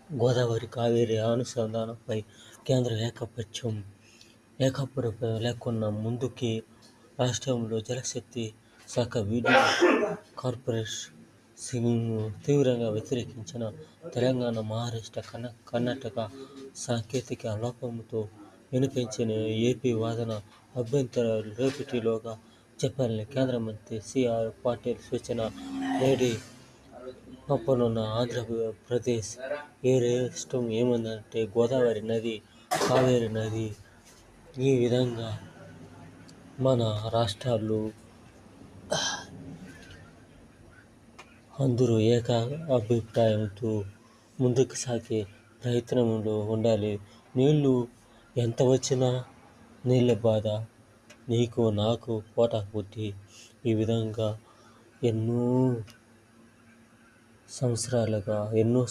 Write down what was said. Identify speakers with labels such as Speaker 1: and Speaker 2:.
Speaker 1: గోదావరి, కావేరి అనుసంధానంపై కేంద్రం ఏకపక్షం లేకుండా ముందుకి రాష్ట్రంలో జలశక్తి శాఖ వీడియో కాన్ఫరెన్సింగ్ను తీవ్రంగా వ్యతిరేకించిన తెలంగాణ, మహారాష్ట్ర, కర్ణాటక సాంకేతిక లోపంతో వినిపించిన ఏపీ వాదన, అభ్యంతరాలు రేపటిలోగా చెప్పాలని కేంద్ర మంత్రి సి.ఆర్. పాటిల్ సూచన. నేడు పంపనున్న ఆంధ్రప్రదేశ్ ఏ రాష్ట్రం ఏమందంటే గోదావరి నది, కావేరి నది ఈ విధంగా మన రాష్ట్రాలు అందరూ ఏక అభిప్రాయంతో ముందుకు సాగే ప్రయత్నంలో ఉండాలి. నీళ్లు ఎంత వచ్చినా నీళ్ల బాధ నీకు నాకు పోటాపోటీ. ఈ విధంగా ఎన్నో సంవత్సరాలుగా, ఎన్నో